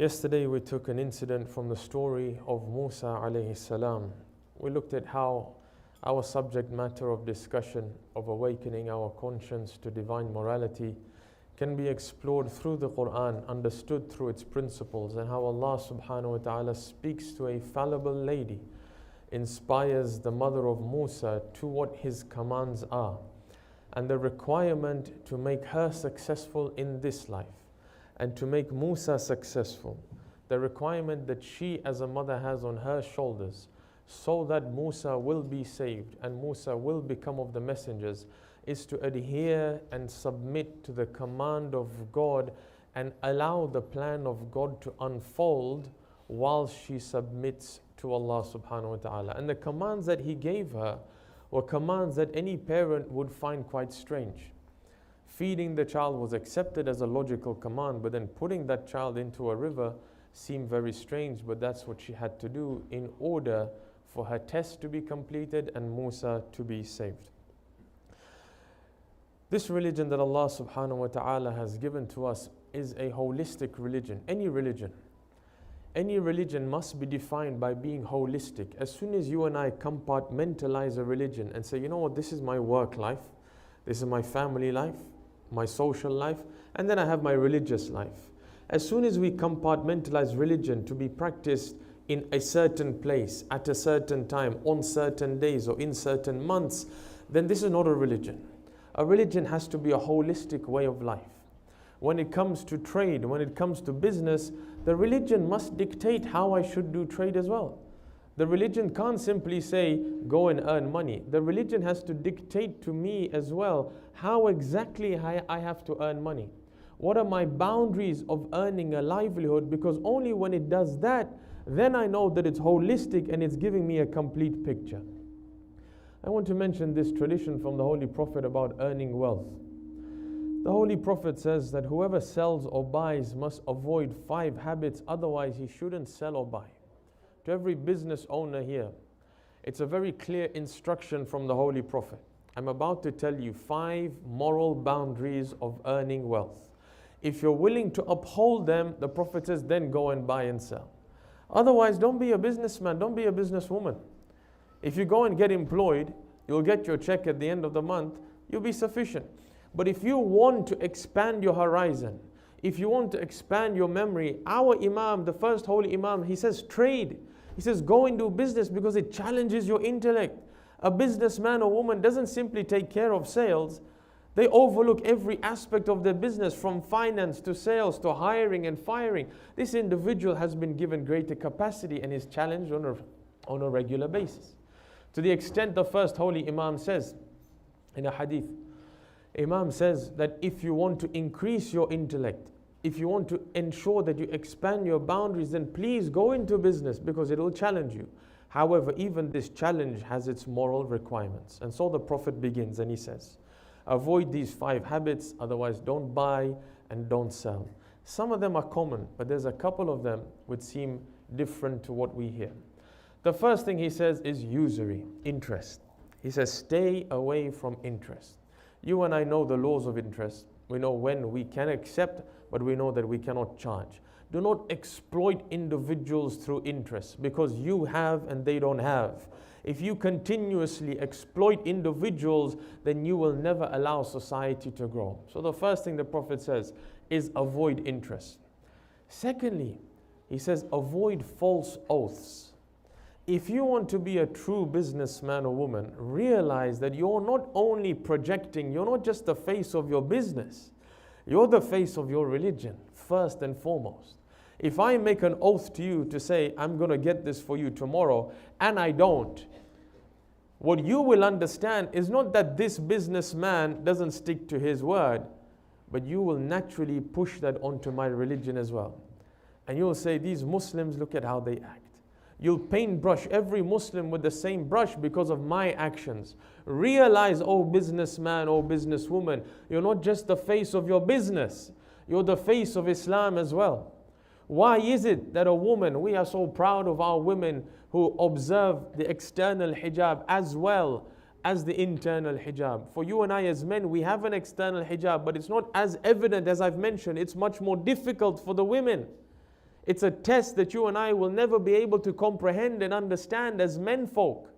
Yesterday we took an incident from the story of Musa alayhi salam. We looked at how our subject matter of discussion of awakening our conscience to divine morality can be explored through the Quran, understood through its principles, and how Allah subhanahu wa ta'ala speaks to a fallible lady, inspires the mother of Musa to what his commands are, and the requirement to make her successful in this life and to make Musa successful, the requirement that she as a mother has on her shoulders so that Musa will be saved and Musa will become of the messengers, is to adhere and submit to the command of God and allow the plan of God to unfold while she submits to Allah subhanahu wa ta'ala. And the commands that He gave her were commands that any parent would find quite strange. Feeding the child was accepted as a logical command, but then putting that child into a river seemed very strange, but that's what she had to do in order for her test to be completed and Musa to be saved. This religion that Allah subhanahu wa ta'ala has given to us is a holistic religion. Any religion must be defined by being holistic. As soon as you and I compartmentalize a religion and say, you know what, this is my work life, this is my family life, my social life, and then I have my religious life. As soon as we compartmentalize religion to be practiced in a certain place, at a certain time, on certain days, or in certain months, then this is not a religion. A religion has to be a holistic way of life. When it comes to trade, when it comes to business, the religion must dictate how I should do trade as well. The religion can't simply say, go and earn money. The religion has to dictate to me as well how exactly I have to earn money. What are my boundaries of earning a livelihood? Because only when it does that, then I know that it's holistic and it's giving me a complete picture. I want to mention this tradition from the Holy Prophet about earning wealth. The Holy Prophet says that whoever sells or buys must avoid 5 habits, otherwise he shouldn't sell or buy. To every business owner here, it's a very clear instruction from the Holy Prophet. I'm about to tell you 5 moral boundaries of earning wealth. If you're willing to uphold them, the Prophet says, then go and buy and sell. Otherwise, don't be a businessman, don't be a businesswoman. If you go and get employed, you'll get your check at the end of the month, you'll be sufficient. But if you want to expand your horizon, if you want to expand your memory, our Imam, the first holy Imam, he says trade. He says go and do business because it challenges your intellect. A businessman or woman doesn't simply take care of sales. They overlook every aspect of their business, from finance to sales to hiring and firing. This individual has been given greater capacity and is challenged on a regular basis. To the extent the first holy Imam says in a hadith, Imam says that if you want to increase your intellect, if you want to ensure that you expand your boundaries, then please go into business because it will challenge you. However, even this challenge has its moral requirements. And so the Prophet begins and he says, avoid these 5 habits, otherwise don't buy and don't sell. Some of them are common, but there's a couple of them which seem different to what we hear. The first thing he says is usury, interest. He says stay away from interest. You and I know the laws of interest. We know when we can accept, but we know that we cannot charge. Do not exploit individuals through interest because you have and they don't have. If you continuously exploit individuals, then you will never allow society to grow. So the first thing the Prophet says is avoid interest. Secondly, he says avoid false oaths. If you want to be a true businessman or woman, realize that you're not only projecting, you're not just the face of your business, you're the face of your religion, first and foremost. If I make an oath to you to say, I'm going to get this for you tomorrow, and I don't, what you will understand is not that this businessman doesn't stick to his word, but you will naturally push that onto my religion as well. And you'll say, these Muslims, look at how they act. You'll paintbrush every Muslim with the same brush because of my actions. Realize, oh businessman, oh businesswoman, you're not just the face of your business, you're the face of Islam as well. Why is it that a woman, we are so proud of our women who observe the external hijab as well as the internal hijab? For you and I as men, we have an external hijab, but it's not as evident as I've mentioned. It's much more difficult for the women. It's a test that you and I will never be able to comprehend and understand as menfolk.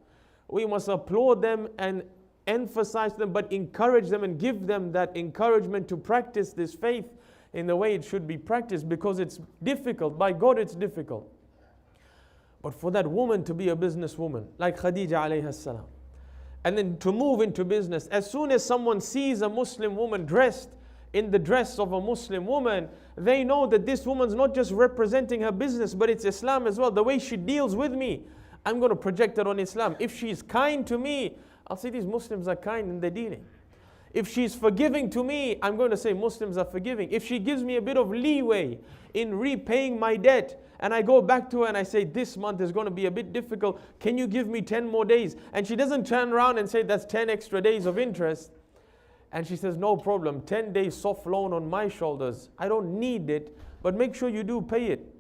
We must applaud them and emphasize them, but encourage them and give them that encouragement to practice this faith in the way it should be practiced, because it's difficult. By God, it's difficult. But for that woman to be a businesswoman, like Khadija alayhi salam, and then to move into business, as soon as someone sees a Muslim woman dressed in the dress of a Muslim woman, they know that this woman's not just representing her business, but it's Islam as well. The way she deals with me, I'm going to project it on Islam. If she's kind to me, I'll say these Muslims are kind in their dealing. If she's forgiving to me, I'm going to say Muslims are forgiving. If she gives me a bit of leeway in repaying my debt, and I go back to her and I say, this month is going to be a bit difficult, can you give me 10 more days? And she doesn't turn around and say, that's 10 extra days of interest. And she says, no problem, 10 days soft loan on my shoulders. I don't need it, but make sure you do pay it.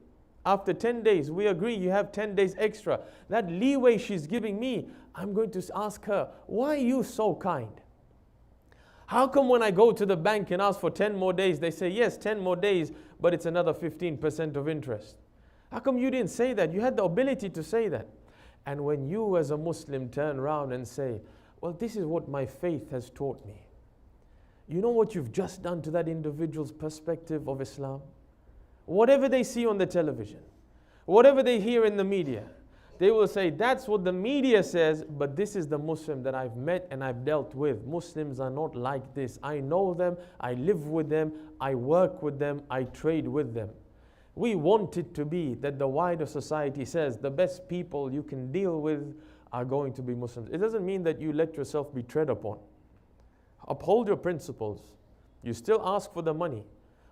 After 10 days, we agree you have 10 days extra. That leeway she's giving me, I'm going to ask her, why are you so kind? How come when I go to the bank and ask for 10 more days, they say, yes, 10 more days, but it's another 15% of interest? How come you didn't say that? You had the ability to say that. And when you as a Muslim turn around and say, well, this is what my faith has taught me. You know what you've just done to that individual's perspective of Islam? Whatever they see on the television, whatever they hear in the media, they will say, that's what the media says, but this is the Muslim that I've met and I've dealt with. Muslims are not like this. I know them, I live with them, I work with them, I trade with them. We want it to be that the wider society says the best people you can deal with are going to be Muslims. It doesn't mean that you let yourself be tread upon. Uphold your principles. You still ask for the money.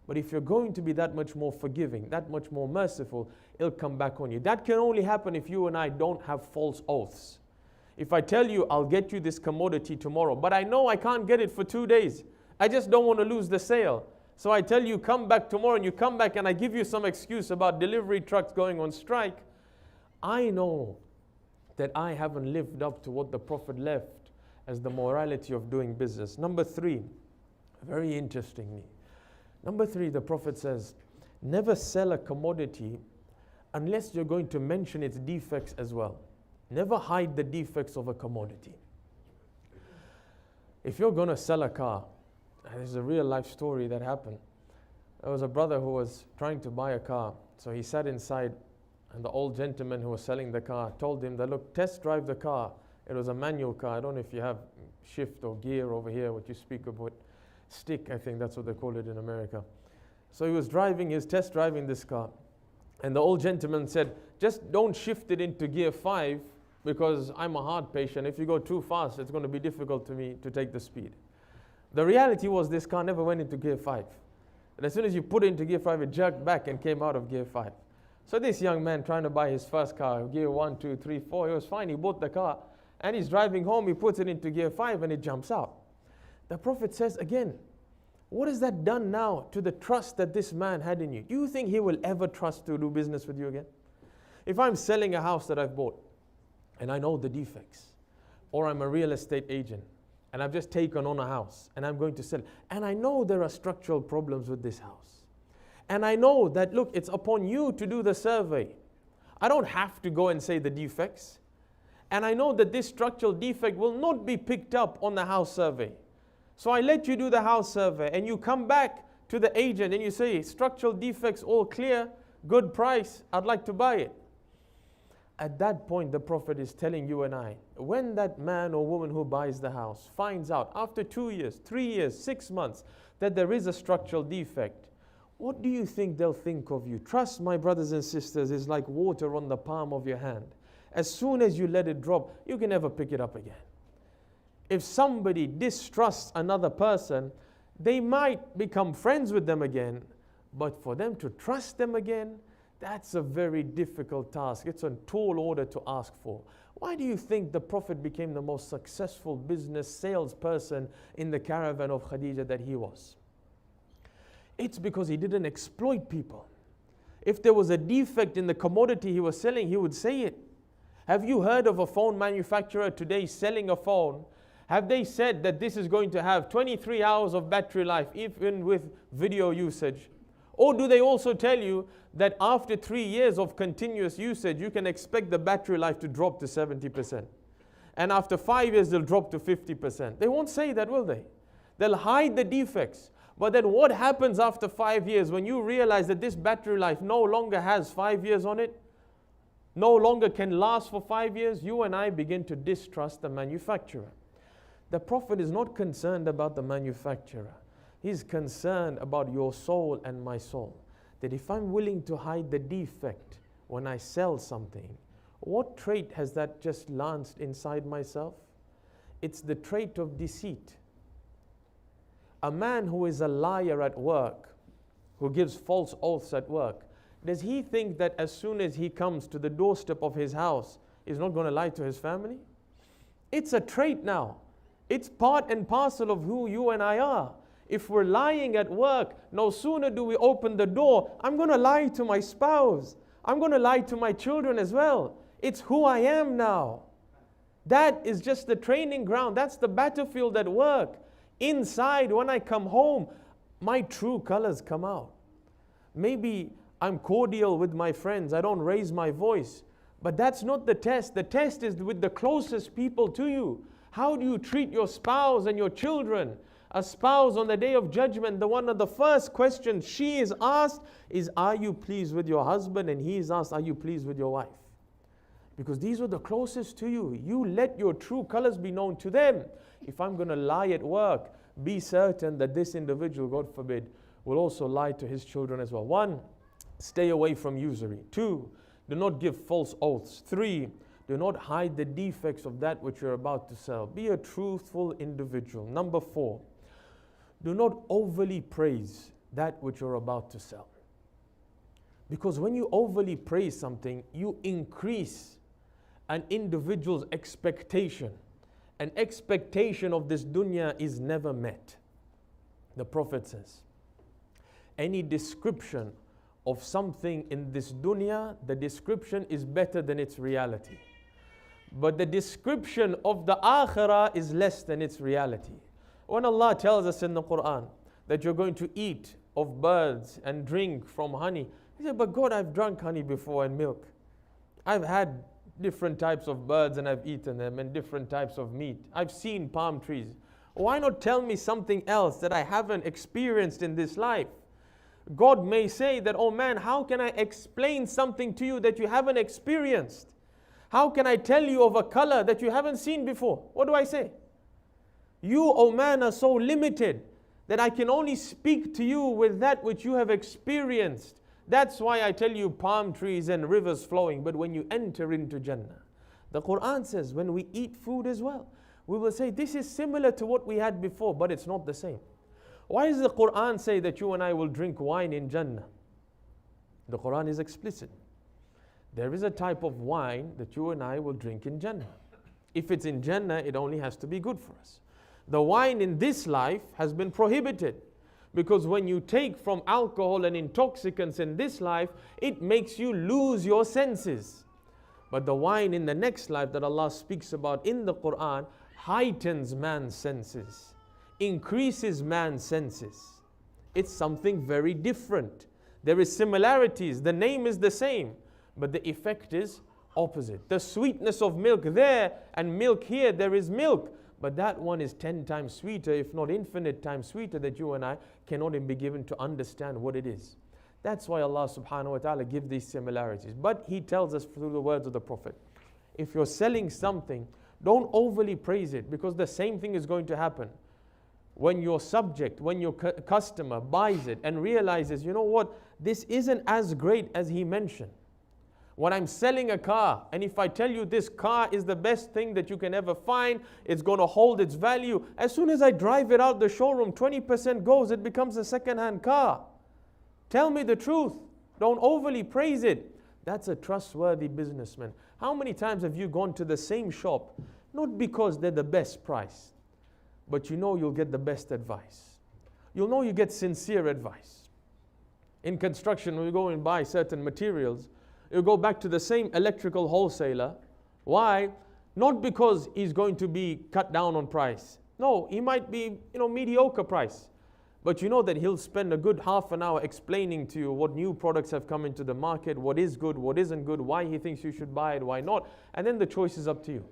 But if you're going to be that much more forgiving, that much more merciful, it'll come back on you. That can only happen if you and I don't have false oaths. If I tell you, I'll get you this commodity tomorrow, but I know I can't get it for 2 days. I just don't want to lose the sale. So I tell you, come back tomorrow, and you come back and I give you some excuse about delivery trucks going on strike. I know that I haven't lived up to what the Prophet left as the morality of doing business. Number 3, very interestingly. Number 3, the Prophet says, never sell a commodity unless you're going to mention its defects as well. Never hide the defects of a commodity. If you're going to sell a car, and this is a real life story that happened. There was a brother who was trying to buy a car. So he sat inside, and the old gentleman who was selling the car told him that, look, test drive the car. It was a manual car. I don't know if you have shift or gear over here, what you speak about. Stick, I think that's what they call it in America. So he was test driving this car. And the old gentleman said, just don't shift it into gear 5 because I'm a heart patient. If you go too fast, it's going to be difficult to me to take the speed. The reality was this car never went into gear 5. And as soon as you put it into gear 5, it jerked back and came out of gear 5. So this young man trying to buy his first car, gear 1, 2, 3, 4, he was fine. He bought the car and he's driving home. He puts it into gear 5 and it jumps out. The Prophet says again, what has that done now to the trust that this man had in you? Do you think he will ever trust to do business with you again? If I'm selling a house that I've bought and I know the defects, or I'm a real estate agent and I've just taken on a house and I'm going to sell, and I know there are structural problems with this house, and I know that, look, it's upon you to do the survey. I don't have to go and say the defects, and I know that this structural defect will not be picked up on the house survey. So I let you do the house survey and you come back to the agent and you say, structural defects all clear, good price, I'd like to buy it. At that point, the Prophet is telling you and I, when that man or woman who buys the house finds out after 2 years, 3 years, 6 months that there is a structural defect, what do you think they'll think of you? Trust, my brothers and sisters, is like water on the palm of your hand. As soon as you let it drop, you can never pick it up again. If somebody distrusts another person, they might become friends with them again, but for them to trust them again, that's a very difficult task. It's a tall order to ask for. Why do you think the Prophet became the most successful business salesperson in the caravan of Khadija that he was? It's because he didn't exploit people. If there was a defect in the commodity he was selling, he would say it. Have you heard of a phone manufacturer today selling a phone? Have they said that this is going to have 23 hours of battery life, even with video usage? Or do they also tell you that after 3 years of continuous usage, you can expect the battery life to drop to 70%? And after 5 years, they'll drop to 50%. They won't say that, will they? They'll hide the defects. But then what happens after 5 years when you realize that this battery life no longer has 5 years on it, no longer can last for 5 years? You and I begin to distrust the manufacturer. The Prophet is not concerned about the manufacturer. He's concerned about your soul and my soul. That if I'm willing to hide the defect when I sell something, what trait has that just lanced inside myself? It's the trait of deceit. A man who is a liar at work, who gives false oaths at work, does he think that as soon as he comes to the doorstep of his house, he's not going to lie to his family? It's a trait now. It's part and parcel of who you and I are. If we're lying at work, no sooner do we open the door, I'm going to lie to my spouse. I'm going to lie to my children as well. It's who I am now. That is just the training ground. That's the battlefield at work. Inside, when I come home, my true colors come out. Maybe I'm cordial with my friends. I don't raise my voice. But that's not the test. The test is with the closest people to you. How do you treat your spouse and your children? A spouse on the day of judgment, one of the first questions she is asked is, are you pleased with your husband? And he is asked, are you pleased with your wife? Because these are the closest to you. You let your true colors be known to them. If I'm going to lie at work, be certain that this individual, God forbid, will also lie to his children as well. 1, stay away from usury. 2, do not give false oaths. 3, do not hide the defects of that which you're about to sell. Be a truthful individual. Number 4, do not overly praise that which you're about to sell. Because when you overly praise something, you increase an individual's expectation. An expectation of this dunya is never met. The Prophet says, any description of something in this dunya, the description is better than its reality. But the description of the akhirah is less than its reality. When Allah tells us in the Quran that you're going to eat of birds and drink from honey, he said, but God, I've drunk honey before and milk. I've had different types of birds and I've eaten them, and different types of meat. I've seen palm trees. Why not tell me something else that I haven't experienced in this life? God may say that, oh man, how can I explain something to you that you haven't experienced? How can I tell you of a color that you haven't seen before? What do I say? You, oh man, are so limited that I can only speak to you with that which you have experienced. That's why I tell you palm trees and rivers flowing. But when you enter into Jannah, the Quran says when we eat food as well, we will say this is similar to what we had before, but it's not the same. Why does the Quran say that you and I will drink wine in Jannah? The Quran is explicit. There is a type of wine that you and I will drink in Jannah. If it's in Jannah, it only has to be good for us. The wine in this life has been prohibited, because when you take from alcohol and intoxicants in this life, it makes you lose your senses. But the wine in the next life that Allah speaks about in the Quran heightens man's senses, increases man's senses. It's something very different. There is similarities. The name is the same, but the effect is opposite. The sweetness of milk there and milk here, there is milk. But that one is 10 times sweeter, if not infinite times sweeter, that you and I cannot even be given to understand what it is. That's why Allah subhanahu wa ta'ala gives these similarities. But He tells us through the words of the Prophet, if you're selling something, don't overly praise it, because the same thing is going to happen. When your subject, when your customer buys it and realizes, you know what, this isn't as great as he mentioned. When I'm selling a car, and if I tell you this car is the best thing that you can ever find, it's going to hold its value, as soon as I drive it out the showroom, 20% goes, it becomes a second-hand car. Tell me the truth. Don't overly praise it. That's a trustworthy businessman. How many times have you gone to the same shop, not because they're the best price, but you know you'll get the best advice. You'll know you get sincere advice. In construction, when you go and buy certain materials, you go back to the same electrical wholesaler. Why? Not because he's going to be cut down on price. No, he might be, mediocre price. But you know that he'll spend a good half an hour explaining to you what new products have come into the market, what is good, what isn't good, why he thinks you should buy it, why not. And then the choice is up to you.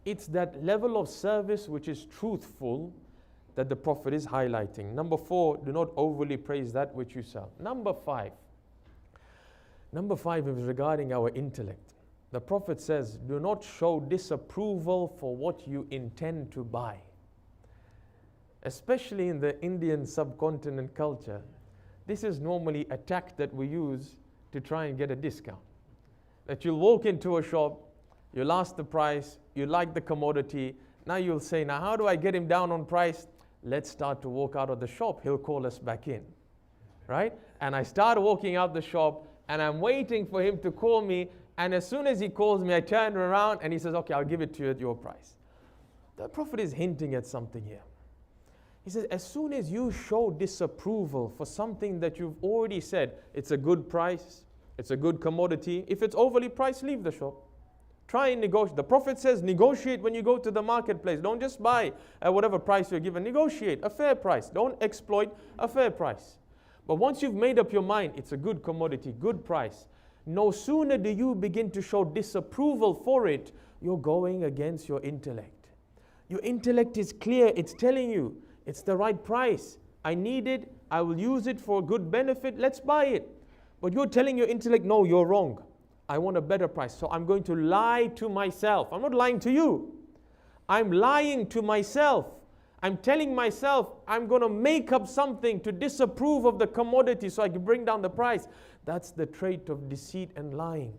It's that level of service which is truthful that the Prophet is highlighting. Number 4, do not overly praise that which you sell. Number 5 is regarding our intellect. The Prophet says, do not show disapproval for what you intend to buy. Especially in the Indian subcontinent culture, this is normally a tact that we use to try and get a discount. That you'll walk into a shop, you'll ask the price, you like the commodity, now you'll say, now how do I get him down on price? Let's start to walk out of the shop, he'll call us back in, right? And I start walking out the shop and I'm waiting for him to call me, and as soon as he calls me, I turn around and he says, okay, I'll give it to you at your price. The Prophet is hinting at something here. He says, as soon as you show disapproval for something that you've already said, it's a good price, it's a good commodity, if it's overly priced, leave the shop. Try and negotiate. The Prophet says, negotiate when you go to the marketplace. Don't just buy at whatever price you're given. Negotiate a fair price. Don't exploit a fair price. But once you've made up your mind, it's a good commodity, good price, no sooner do you begin to show disapproval for it, you're going against your intellect. Your intellect is clear. It's telling you, it's the right price. I need it. I will use it for a good benefit. Let's buy it. But you're telling your intellect, no, you're wrong. I want a better price. So I'm going to lie to myself. I'm not lying to you. I'm lying to myself. I'm telling myself I'm going to make up something to disapprove of the commodity so I can bring down the price. That's the trait of deceit and lying.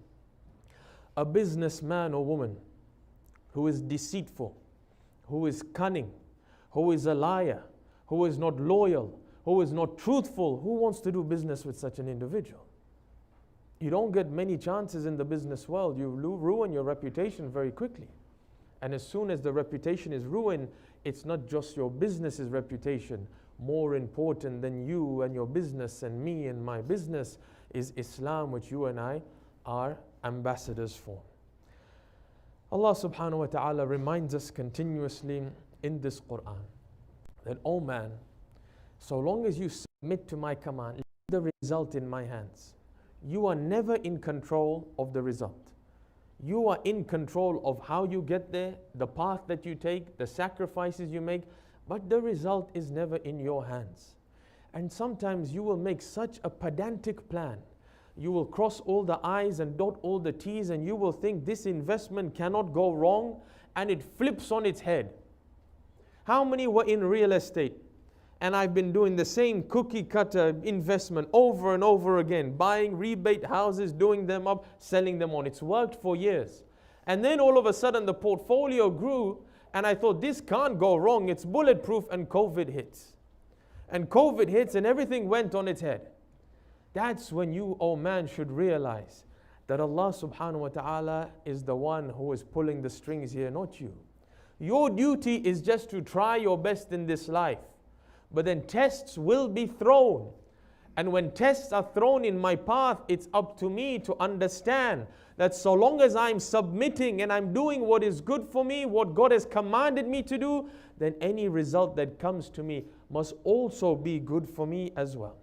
A businessman or woman who is deceitful, who is cunning, who is a liar, who is not loyal, who is not truthful, who wants to do business with such an individual? You don't get many chances in the business world. You ruin your reputation very quickly. And as soon as the reputation is ruined, it's not just your business's reputation. More important than you and your business and me and my business is Islam, which you and I are ambassadors for. Allah subhanahu wa ta'ala reminds us continuously in this Quran that, oh man, so long as you submit to my command, leave the result in my hands. You are never in control of the result. You are in control of how you get there, the path that you take, the sacrifices you make, but the result is never in your hands. And sometimes you will make such a pedantic plan. You will cross all the I's and dot all the T's, and you will think this investment cannot go wrong, and it flips on its head. How many were in real estate? And I've been doing the same cookie cutter investment over and over again, buying rebate houses, doing them up, selling them on. It's worked for years. And then all of a sudden the portfolio grew, and I thought this can't go wrong, it's bulletproof, and COVID hits. And COVID hits and everything went on its head. That's when you, oh man, should realize that Allah subhanahu wa ta'ala is the one who is pulling the strings here, not you. Your duty is just to try your best in this life. But then tests will be thrown. And when tests are thrown in my path, it's up to me to understand that so long as I'm submitting and I'm doing what is good for me, what God has commanded me to do, then any result that comes to me must also be good for me as well.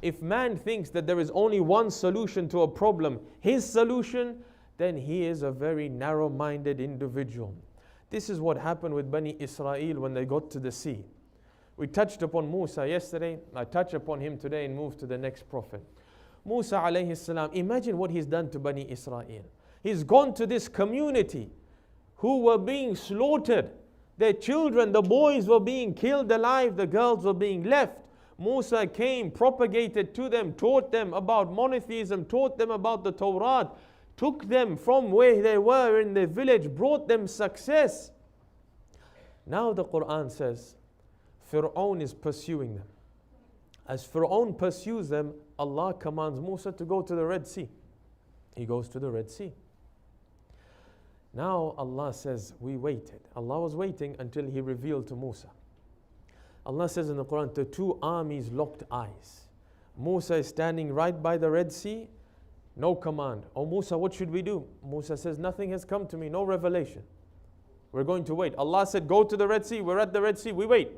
If man thinks that there is only one solution to a problem, his solution, then he is a very narrow-minded individual. This is what happened with Bani Israel when they got to the sea. We touched upon Musa yesterday. I touch upon him today and move to the next prophet. Musa alayhi salam, imagine what he's done to Bani Israel. He's gone to this community who were being slaughtered. Their children, the boys were being killed alive, the girls were being left. Musa came, propagated to them, taught them about monotheism, taught them about the Torah, took them from where they were in their village, brought them success. Now the Quran says, Fir'aun is pursuing them. As Fir'aun pursues them, Allah commands Musa to go to the Red Sea. He goes to the Red Sea. Now Allah says, we waited. Allah was waiting until He revealed to Musa. Allah says in the Quran, the two armies locked eyes. Musa is standing right by the Red Sea, no command. Oh Musa, what should we do? Musa says, nothing has come to me, no revelation. We're going to wait. Allah said, go to the Red Sea. We're at the Red Sea, we wait.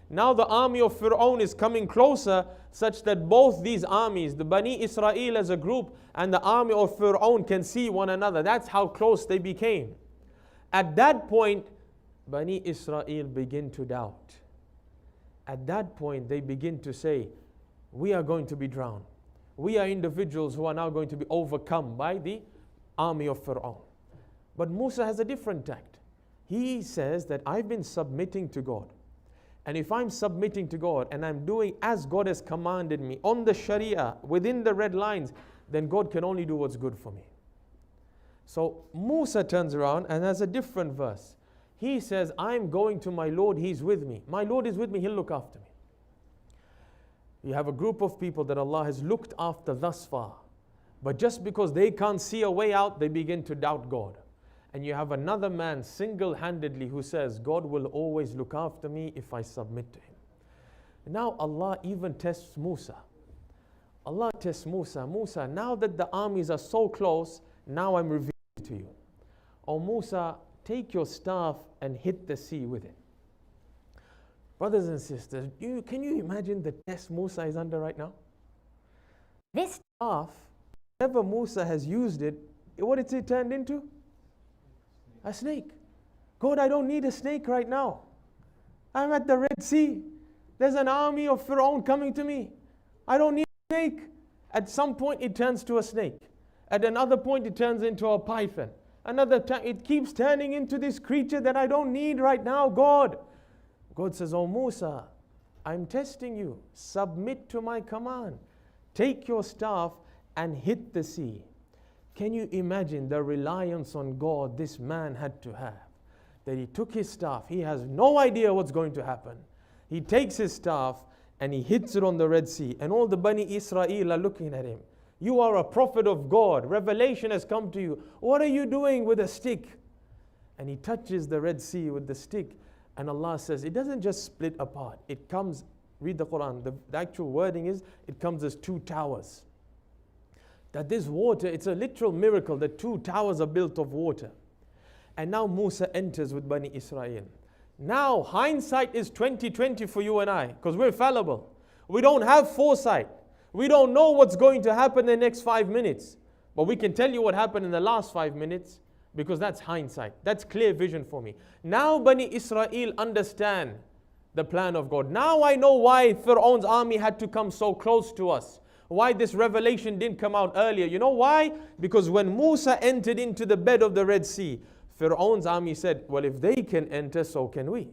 Now the army of Fir'aun is coming closer, such that both these armies, the Bani Israel as a group and the army of Fir'aun, can see one another. That's how close they became. At that point, Bani Israel begin to doubt. At that point, they begin to say, we are going to be drowned. We are individuals who are now going to be overcome by the army of Fir'aun. But Musa has a different tact. He says that I've been submitting to God. And if I'm submitting to God and I'm doing as God has commanded me on the Sharia, within the red lines, then God can only do what's good for me. So Musa turns around and has a different verse. He says, I'm going to my Lord, He's with me. My Lord is with me, He'll look after me. You have a group of people that Allah has looked after thus far. But just because they can't see a way out, they begin to doubt God. And you have another man single-handedly who says, God will always look after me if I submit to Him. Now Allah even tests Musa. Allah tests Musa. Musa, now that the armies are so close, now I'm revealing to you. Oh Musa, take your staff and hit the sea with it. Brothers and sisters, can you imagine the test Musa is under right now? This staff, whenever Musa has used it, what is it turned into? A snake. God, I don't need a snake right now. I'm at the Red Sea. There's an army of Fir'aun coming to me. I don't need a snake. At some point it turns to a snake. At another point it turns into a python. Another time it keeps turning into this creature that I don't need right now, God. God says, oh Musa, I'm testing you. Submit to my command. Take your staff and hit the sea. Can you imagine the reliance on God this man had to have? That he took his staff, he has no idea what's going to happen. He takes his staff and he hits it on the Red Sea, and all the Bani Israel are looking at him. You are a prophet of God, revelation has come to you. What are you doing with a stick? And he touches the Red Sea with the stick, and Allah says, it doesn't just split apart. It comes, read the Quran, the actual wording is, it comes as two towers. That this water, it's a literal miracle that two towers are built of water. And now Musa enters with Bani Israel. Now hindsight is 20/20 for you and I, because we're fallible. We don't have foresight. We don't know what's going to happen in the next 5 minutes. But we can tell you what happened in the last 5 minutes, because that's hindsight. That's clear vision for me. Now Bani Israel understand the plan of God. Now I know why Fir'aun's army had to come so close to us. Why this revelation didn't come out earlier. You know why? Because when Musa entered into the bed of the Red Sea, Fir'aun's army said, well, if they can enter, so can we.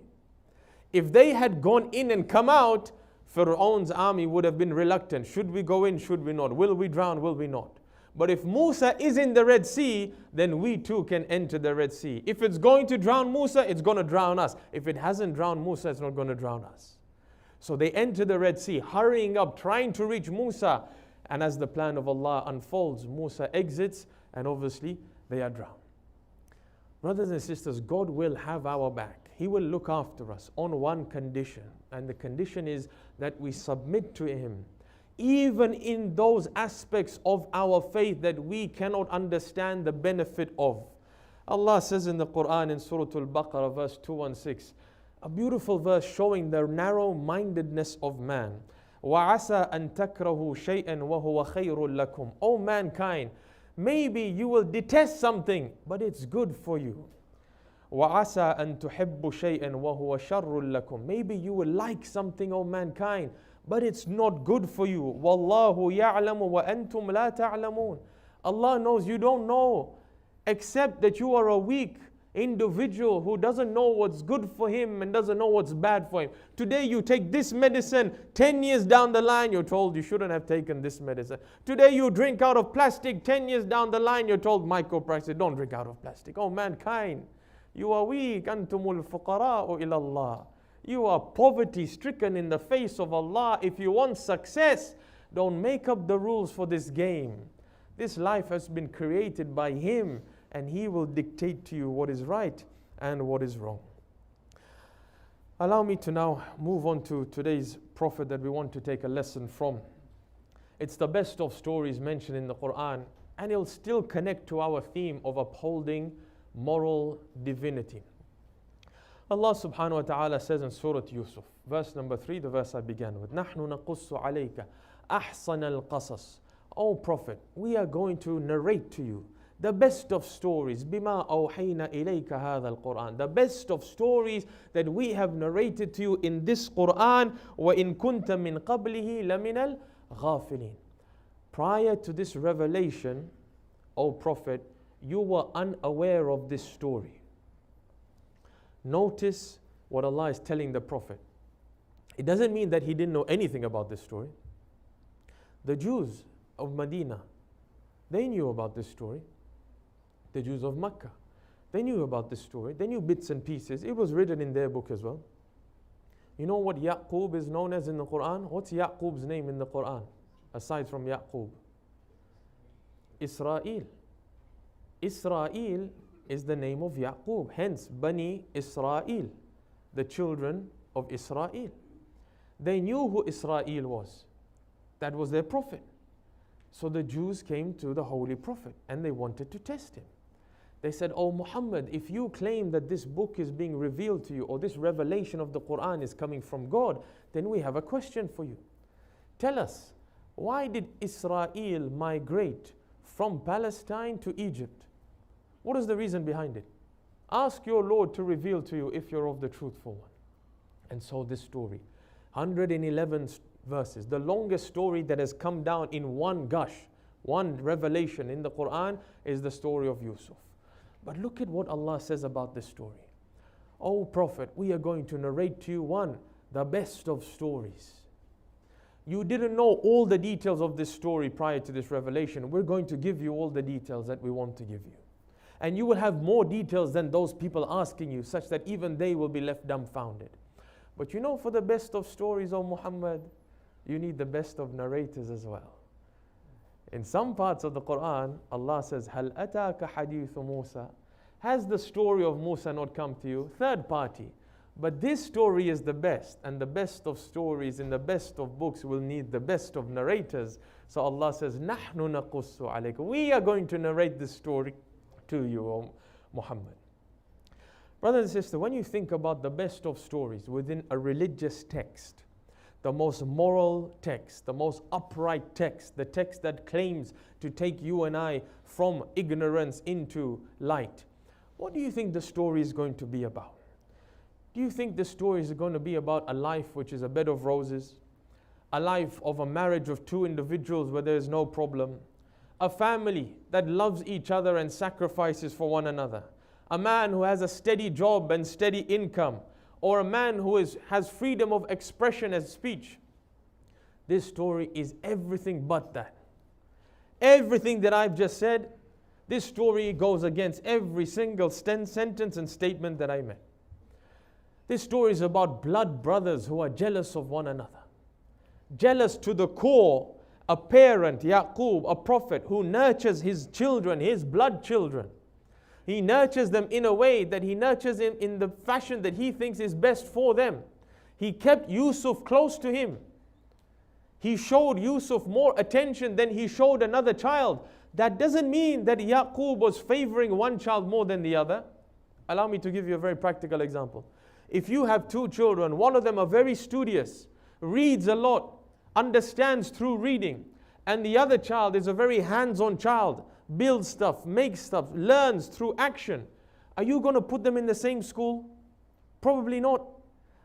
If they had gone in and come out, Fir'aun's army would have been reluctant. Should we go in? Should we not? Will we drown? Will we not? But if Musa is in the Red Sea, then we too can enter the Red Sea. If it's going to drown Musa, it's going to drown us. If it hasn't drowned Musa, it's not going to drown us. So they enter the Red Sea, hurrying up, trying to reach Musa. And as the plan of Allah unfolds, Musa exits, and obviously they are drowned. Brothers and sisters, God will have our back. He will look after us on one condition. And the condition is that we submit to Him. Even in those aspects of our faith that we cannot understand the benefit of. Allah says in the Quran in Surah Al-Baqarah verse 216, a beautiful verse showing the narrow-mindedness of man. وَعَسَىٰ أَن تَكْرَهُ شَيْئًا وَهُوَ خَيْرٌ لَكُمْ. O mankind, maybe you will detest something, but it's good for you. وَعَسَىٰ أَن تُحِبُّ شَيْئًا وَهُوَ شَرٌّ لَكُمْ. Maybe you will like something, O mankind, but it's not good for you. وَاللَّهُ يَعْلَمُ وَأَنْتُمْ لَا تَعْلَمُونَ. Allah knows you don't know, except that you are a weak individual who doesn't know what's good for him and doesn't know what's bad for him. Today you take this medicine, 10 years down the line you're told you shouldn't have taken this medicine. Today you drink out of plastic, 10 years down the line you're told microplastic, don't drink out of plastic. Oh mankind, you are weak. Antumul fuqara'u ila Allah. You are poverty stricken in the face of Allah. If you want success, don't make up the rules for this game. This life has been created by Him, and He will dictate to you what is right and what is wrong. Allow me to now move on to today's prophet that we want to take a lesson from. It's the best of stories mentioned in the Quran, and it'll still connect to our theme of upholding moral divinity. Allah subhanahu wa ta'ala says in Surah Yusuf, verse number 3, the verse I began with, نَحْنُ نَقُصُّ عَلَيْكَ أَحْسَنَ الْقَصَصِ. O Prophet, we are going to narrate to you the best of stories. بِمَا أَوْحَيْنَا إِلَيْكَ هَذَا الْقُرْآنِ. The best of stories that we have narrated to you in this Qur'an. وَإِن كُنْتَ مِن قَبْلِهِ لَمِنَ الْغَافِلِينَ. Prior to this revelation, O Prophet, you were unaware of this story. Notice what Allah is telling the Prophet. It doesn't mean that he didn't know anything about this story. The Jews of Medina, they knew about this story. The Jews of Mecca, they knew about this story. They knew bits and pieces. It was written in their book as well. You know what Yaqub is known as in the Quran? What's Yaqub's name in the Quran, aside from Yaqub? Israel. Israel is the name of Yaqub. Hence, Bani Israel, the children of Israel. They knew who Israel was. That was their prophet. So the Jews came to the Holy Prophet and they wanted to test him. They said, "Oh Muhammad, if you claim that this book is being revealed to you, or this revelation of the Quran is coming from God, then we have a question for you. Tell us, why did Israel migrate from Palestine to Egypt? What is the reason behind it? Ask your Lord to reveal to you if you're of the truthful one." And so this story, 111 verses, the longest story that has come down in one gush, one revelation in the Quran, is the story of Yusuf. But look at what Allah says about this story. "O Prophet, we are going to narrate to you the best of stories. You didn't know all the details of this story prior to this revelation. We're going to give you all the details that we want to give you. And you will have more details than those people asking you, such that even they will be left dumbfounded. But you know, for the best of stories, O Muhammad, you need the best of narrators as well." In some parts of the Quran, Allah says, "Hal ataka hadithu Musa." Has the story of Musa not come to you? Third party. But this story is the best, and the best of stories in the best of books will need the best of narrators. So Allah says, "Nahnu naqussu alayka." We are going to narrate this story to you, O Muhammad. Brothers and sisters, when you think about the best of stories within a religious text, the most moral text, the most upright text, the text that claims to take you and I from ignorance into light, what do you think the story is going to be about? Do you think the story is going to be about a life which is a bed of roses, a life of a marriage of two individuals where there is no problem, a family that loves each other and sacrifices for one another, a man who has a steady job and steady income, or a man who has freedom of expression and speech? This story is everything but that. Everything that I've just said, this story goes against every single sentence and statement that I made. This story is about blood brothers who are jealous of one another. Jealous to the core. A parent, Yaqub, a prophet, who nurtures his children, his blood children. He nurtures them in a way that he nurtures them in the fashion that he thinks is best for them. He kept Yusuf close to him. He showed Yusuf more attention than he showed another child. That doesn't mean that Yaqub was favoring one child more than the other. Allow me to give you a very practical example. If you have two children, one of them are very studious, reads a lot, understands through reading, and the other child is a very hands-on child, builds stuff, makes stuff, learns through action, are you going to put them in the same school? Probably not.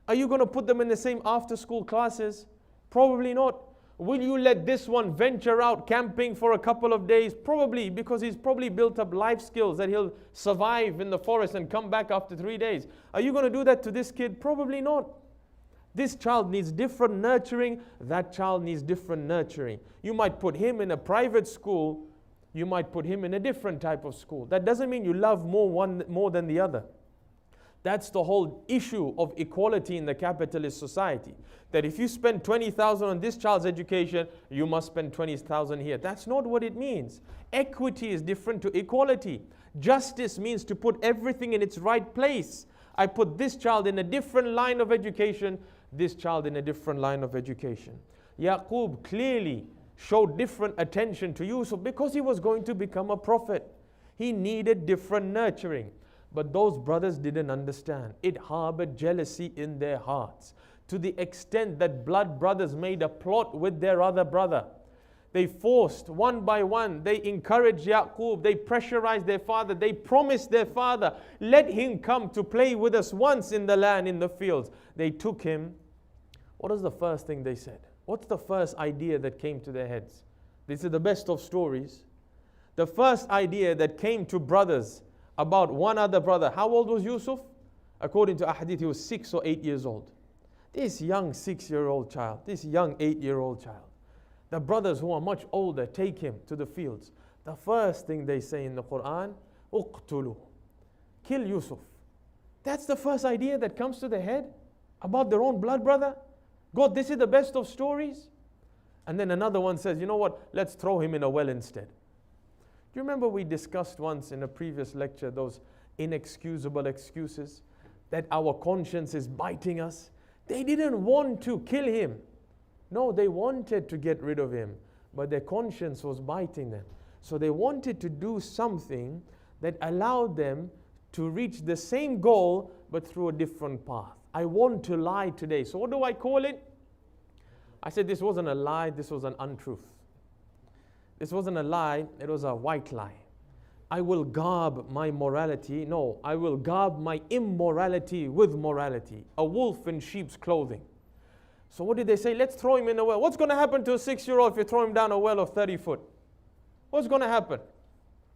Are you going to put them in the same after-school classes? Probably not. Will you let this one venture out camping for a couple of days? Probably, because he's probably built up life skills that he'll survive in the forest and come back after 3 days. Are you going to do that to this kid? Probably not. This child needs different nurturing. That child needs different nurturing. You might put him in a private school. You might put him in a different type of school. That doesn't mean you love one more than the other. That's the whole issue of equality in the capitalist society. That if you spend 20,000 on this child's education, you must spend 20,000 here. That's not what it means. Equity is different to equality. Justice means to put everything in its right place. I put this child in a different line of education, this child in a different line of education. Yaqub clearly showed different attention to Yusuf because he was going to become a prophet. He needed different nurturing. But those brothers didn't understand. It harbored jealousy in their hearts, to the extent that blood brothers made a plot with their other brother. They forced one by one, they encouraged Yaqub, they pressurized their father, they promised their father, let him come to play with us once in the land, in the fields. They took him. What was the first thing they said? What's the first idea that came to their heads? This is the best of stories. The first idea that came to brothers about one other brother. How old was Yusuf? According to Ahadith, he was 6 or 8 years old. This young 6-year-old child, this young 8-year-old child. The brothers who are much older take him to the fields. The first thing they say in the Quran, uqtulu, kill Yusuf. That's the first idea that comes to their head about their own blood brother. God, this is the best of stories. And then another one says, you know what, let's throw him in a well instead. Do you remember we discussed once in a previous lecture those inexcusable excuses that our conscience is biting us? They didn't want to kill him. No, they wanted to get rid of him, but their conscience was biting them. So they wanted to do something that allowed them to reach the same goal, but through a different path. I want to lie today. So what do I call it? I said this wasn't a lie, this was an untruth. This wasn't a lie, it was a white lie. I will garb my morality. No, I will garb my immorality with morality. A wolf in sheep's clothing. So what did they say? Let's throw him in a well. What's going to happen to a 6-year-old if you throw him down a well of 30 foot? What's going to happen?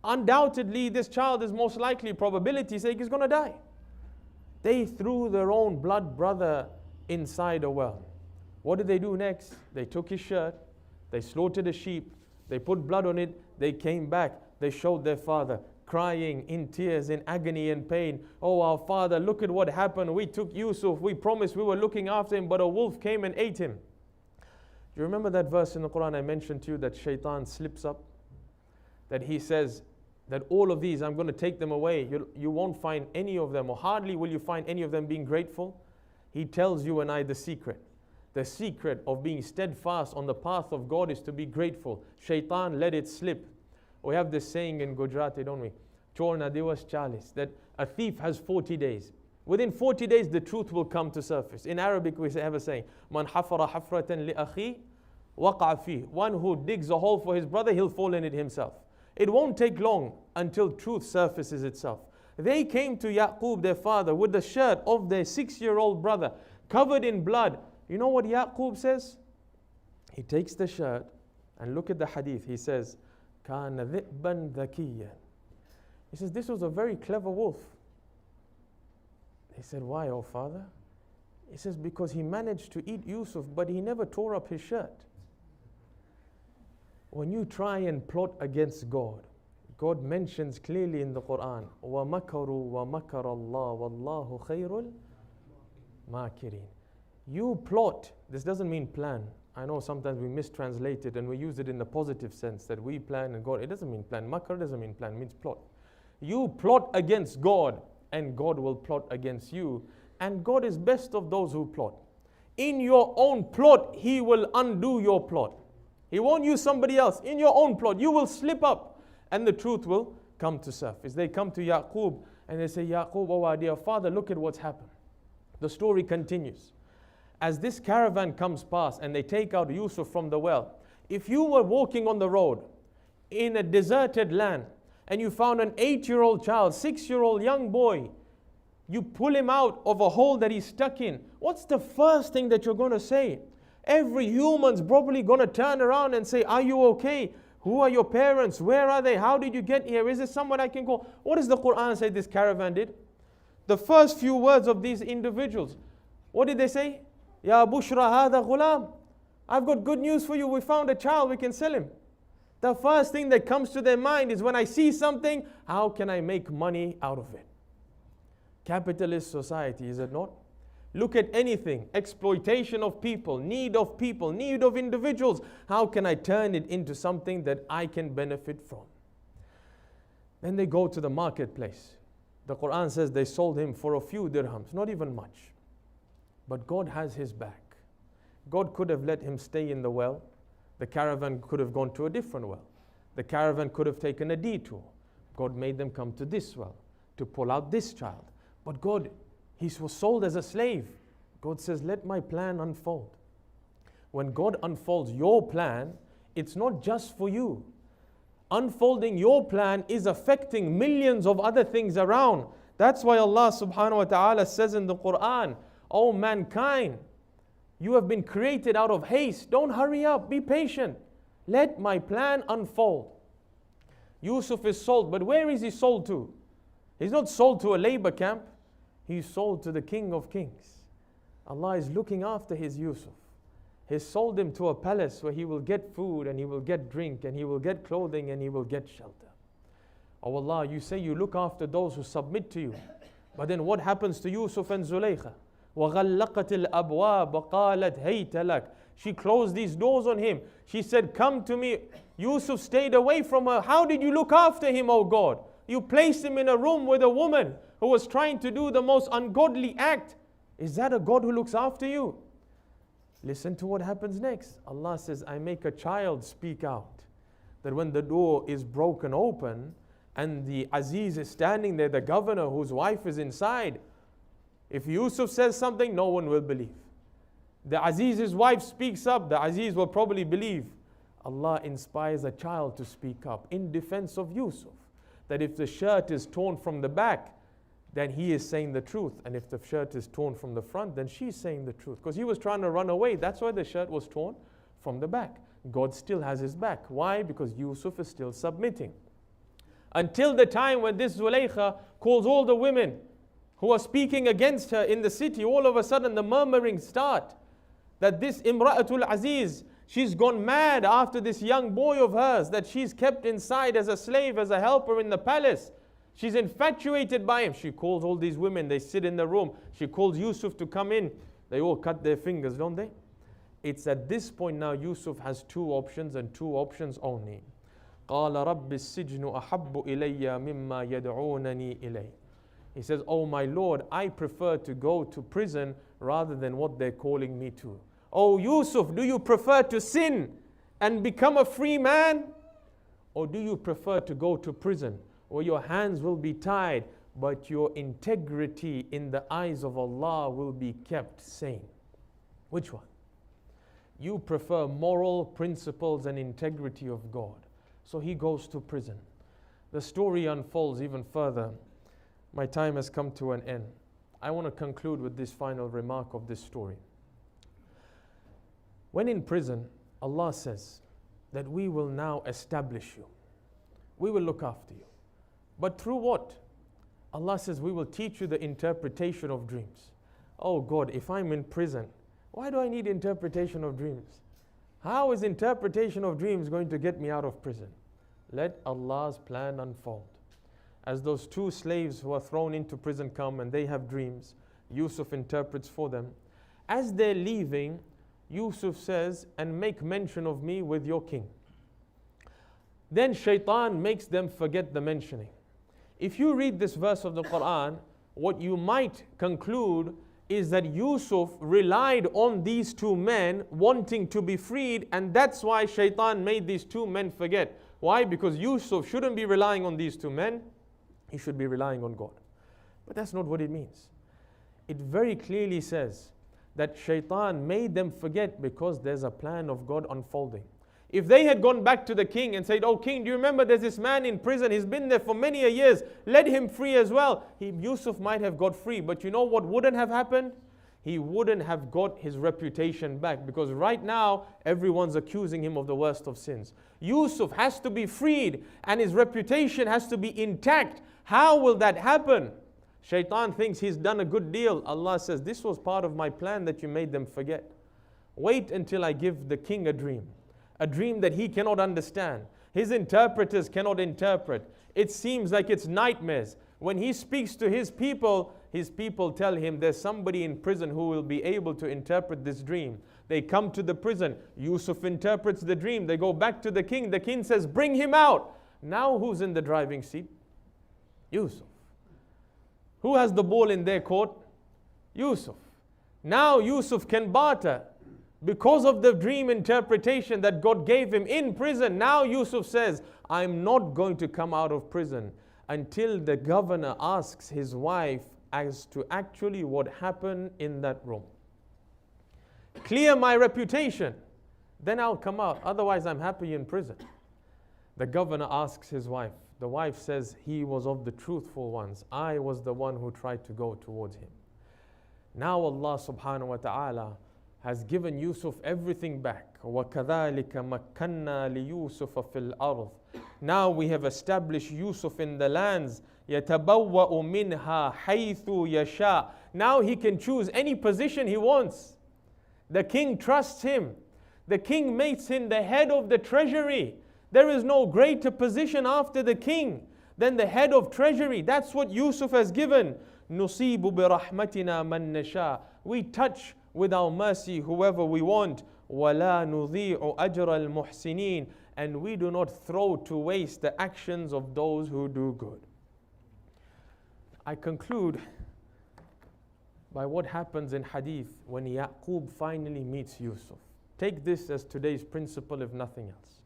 Undoubtedly, this child is most likely, probability's sake, is going to die. They threw their own blood brother inside a well. What did they do next? They took his shirt, they slaughtered a sheep, they put blood on it, they came back, they showed their father, crying in tears, in agony and pain. Oh, our father, look at what happened. We took Yusuf, we promised we were looking after him, but a wolf came and ate him. Do you remember that verse in the Quran I mentioned to you that shaitan slips up? That he says that all of these, I'm going to take them away. You won't find any of them, or hardly will you find any of them being grateful. He tells you and I the secret. The secret of being steadfast on the path of God is to be grateful. Shaitan let it slip. We have this saying in Gujarati, don't we? Chorna divas chalis, that a thief has 40 days. Within 40 days, the truth will come to surface. In Arabic, we have a saying, Man hafara hafratan li akhi waqa fi. One who digs a hole for his brother, he'll fall in it himself. It won't take long until truth surfaces itself. They came to Yaqub, their father, with the shirt of their 6-year-old brother, covered in blood. You know what Yaqub says? He takes the shirt, and look at the hadith. He says, كَانَ ذِئْبًا ذَكِيًّا. He says, this was a very clever wolf. He said, why, oh father? He says, because he managed to eat Yusuf, but he never tore up his shirt. When you try and plot against God, God mentions clearly in the Quran, وَمَكَرُوا وَمَكَرَ اللَّهُ وَاللَّهُ خَيْرُ الْمَاكِرِينَ. You plot, this doesn't mean plan. I know sometimes we mistranslate it and we use it in the positive sense that we plan and God, it doesn't mean plan. Makar doesn't mean plan, it means plot. You plot against God and God will plot against you. And God is best of those who plot. In your own plot, He will undo your plot. He won't use somebody else. In your own plot, you will slip up and the truth will come to surface. They come to Yaqub and they say, Yaqub, oh our dear father, look at what's happened. The story continues. As this caravan comes past and they take out Yusuf from the well, if you were walking on the road in a deserted land and you found an 8-year-old child, 6-year-old young boy, you pull him out of a hole that he's stuck in, what's the first thing that you're going to say? Every human's probably going to turn around and say, are you okay? Who are your parents? Where are they? How did you get here? Is there someone I can call? What does the Quran say this caravan did? The first few words of these individuals, what did they say? Ya bushra hada ghulam. I've got good news for you. We found a child, we can sell him. The first thing that comes to their mind is when I see something, how can I make money out of it? Capitalist society, is it not? Look at anything, exploitation of people, need of individuals. How can I turn it into something that I can benefit from? Then they go to the marketplace. The Quran says they sold him for a few dirhams, not even much. But God has his back. God could have let him stay in the well. The caravan could have gone to a different well. The caravan could have taken a detour. God made them come to this well. to pull out this child. But God, he was sold as a slave. God says, let my plan unfold. When God unfolds your plan, it's not just for you. Unfolding your plan is affecting millions of other things around. That's why Allah subhanahu wa ta'ala says in the Quran, "O mankind, you have been created out of haste. Don't hurry up, be patient. Let my plan unfold." Yusuf is sold, but where is he sold to? He's not sold to a labor camp. He's sold to the King of Kings. Allah is looking after his Yusuf. He sold him to a palace where he will get food and he will get drink and he will get clothing and he will get shelter. Oh Allah, you say you look after those who submit to you. But then what happens to Yusuf and Zulaykha? وَغَلَّقَتِ الْأَبْوَابَ قَالَتْ هَيْتَ لَكَ. She closed these doors on him. She said, come to me. Yusuf stayed away from her. How did you look after him, O God? You placed him in a room with a woman who was trying to do the most ungodly act. Is that a God who looks after you? Listen to what happens next. Allah says, I make a child speak out. That when the door is broken open and the Aziz is standing there, the governor whose wife is inside, if Yusuf says something, no one will believe. The Aziz's wife speaks up, the Aziz will probably believe. Allah inspires a child to speak up in defense of Yusuf. That if the shirt is torn from the back, then he is saying the truth. And if the shirt is torn from the front, then she's saying the truth. Because he was trying to run away. That's why the shirt was torn from the back. God still has his back. Why? Because Yusuf is still submitting. Until the time when this Zulaykha calls all the women who are speaking against her in the city, all of a sudden the murmuring start. That this Imra'atul Aziz, she's gone mad after this young boy of hers that she's kept inside as a slave, as a helper in the palace. She's infatuated by him. She calls all these women, they sit in the room. She calls Yusuf to come in. They all cut their fingers, don't they? It's at this point now Yusuf has two options and two options only. قَالَ رَبِّ السِّجْنُ أَحَبُّ إِلَيَّ مِمَّا يَدْعُونَنِي إِلَيْهِ. He says, oh my Lord, I prefer to go to prison rather than what they're calling me to. Oh Yusuf, do you prefer to sin and become a free man? Or do you prefer to go to prison where your hands will be tied, but your integrity in the eyes of Allah will be kept sane? Which one? You prefer moral principles and integrity of God. So he goes to prison. The story unfolds even further. My time has come to an end. I want to conclude with this final remark of this story. When in prison, Allah says that we will now establish you. We will look after you. But through what? Allah says we will teach you the interpretation of dreams. Oh God, if I'm in prison, why do I need interpretation of dreams? How is interpretation of dreams going to get me out of prison? Let Allah's plan unfold. As those two slaves who are thrown into prison come and they have dreams, Yusuf interprets for them. As they're leaving, Yusuf says, and make mention of me with your king. Then shaitan makes them forget the mentioning. If you read this verse of the Quran, what you might conclude is that Yusuf relied on these two men wanting to be freed, and that's why shaitan made these two men forget. Why? Because Yusuf shouldn't be relying on these two men. He should be relying on God. But that's not what it means. It very clearly says that shaitan made them forget because there's a plan of God unfolding. If they had gone back to the king and said, oh king, do you remember there's this man in prison, he's been there for many a years, let him free as well. Yusuf might have got free, but you know what wouldn't have happened? He wouldn't have got his reputation back, because right now everyone's accusing him of the worst of sins. Yusuf has to be freed and his reputation has to be intact. How will that happen? Shaitan thinks he's done a good deal. Allah says, this was part of my plan that you made them forget. Wait until I give the king a dream that he cannot understand. His interpreters cannot interpret. It seems like it's nightmares. When he speaks to his people tell him there's somebody in prison who will be able to interpret this dream. They come to the prison. Yusuf interprets the dream. They go back to the king. The king says, bring him out. Now who's in the driving seat? Yusuf. Who has the ball in their court? Yusuf. Now Yusuf can barter. Because of the dream interpretation that God gave him in prison, now Yusuf says, I'm not going to come out of prison until the governor asks his wife as to actually what happened in that room. Clear my reputation, then I'll come out. Otherwise, I'm happy in prison. The governor asks his wife. The wife says, he was of the truthful ones. I was the one who tried to go towards him. Now Allah subhanahu wa ta'ala has given Yusuf everything back. وَكَذَلِكَ مَكَّنَّا لِيُوسُفَ فِي الْأَرْضِ. Now we have established Yusuf in the lands. يَتَبَوَّأُ مِنْهَا حَيْثُ يَشَاءُ. Now he can choose any position he wants. The king trusts him. The king makes him the head of the treasury. There is no greater position after the king than the head of treasury. That's what Yusuf has given. نُصِيبُ بِرَحْمَتِنَا مَن نَشَاءُ. We touch with our mercy whoever we want. وَلَا نُضِيعُ أَجْرَ الْمُحْسِنِينَ. And we do not throw to waste the actions of those who do good. I conclude by what happens in hadith when Yaqub finally meets Yusuf. Take this as today's principle, if nothing else.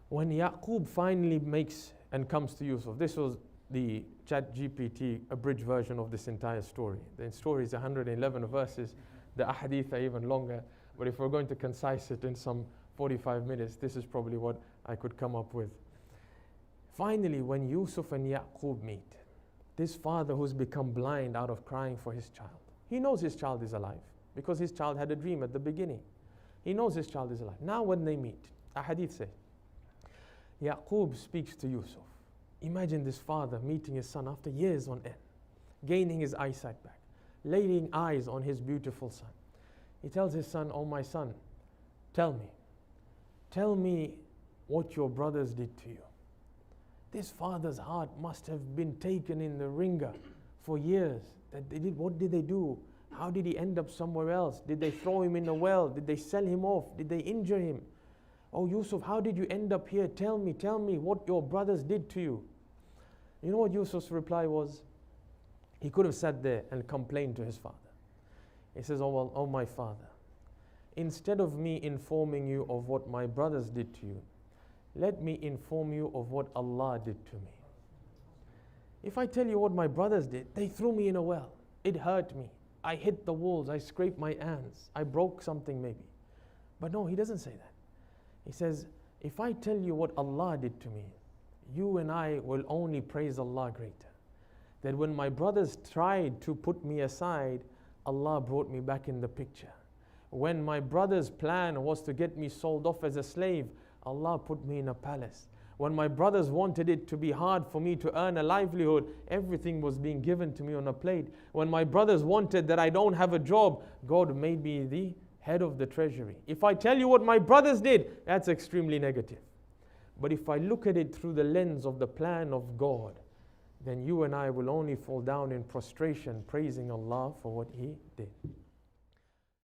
When Yaqub finally makes and comes to Yusuf, this was the ChatGPT abridged version of this entire story. The story is 111 verses. The ahadith are even longer. But if we're going to concise it in some 45 minutes, this is probably what I could come up with. Finally, when Yusuf and Yaqub meet, this father who's become blind out of crying for his child, he knows his child is alive because his child had a dream at the beginning. He knows his child is alive. Now when they meet, a hadith says, Yaqub speaks to Yusuf. Imagine this father meeting his son after years on end, gaining his eyesight back, laying eyes on his beautiful son. He tells his son, oh my son, tell me what your brothers did to you. This father's heart must have been taken in the ringer for years. What did they do? How did he end up somewhere else? Did they throw him in a well? Did they sell him off? Did they injure him? Oh Yusuf, how did you end up here? Tell me what your brothers did to you. You know what Yusuf's reply was? He could have sat there and complained to his father. He says, oh my father, instead of me informing you of what my brothers did to you, let me inform you of what Allah did to me. If I tell you what my brothers did, they threw me in a well. It hurt me. I hit the walls. I scraped my hands. I broke something maybe. But no, he doesn't say that. He says, if I tell you what Allah did to me, you and I will only praise Allah greater. That when my brothers tried to put me aside, Allah brought me back in the picture. When my brother's plan was to get me sold off as a slave, Allah put me in a palace. When my brothers wanted it to be hard for me to earn a livelihood, everything was being given to me on a plate. When my brothers wanted that I don't have a job, God made me the head of the treasury. If I tell you what my brothers did, that's extremely negative. But if I look at it through the lens of the plan of God, then you and I will only fall down in prostration, praising Allah for what He did.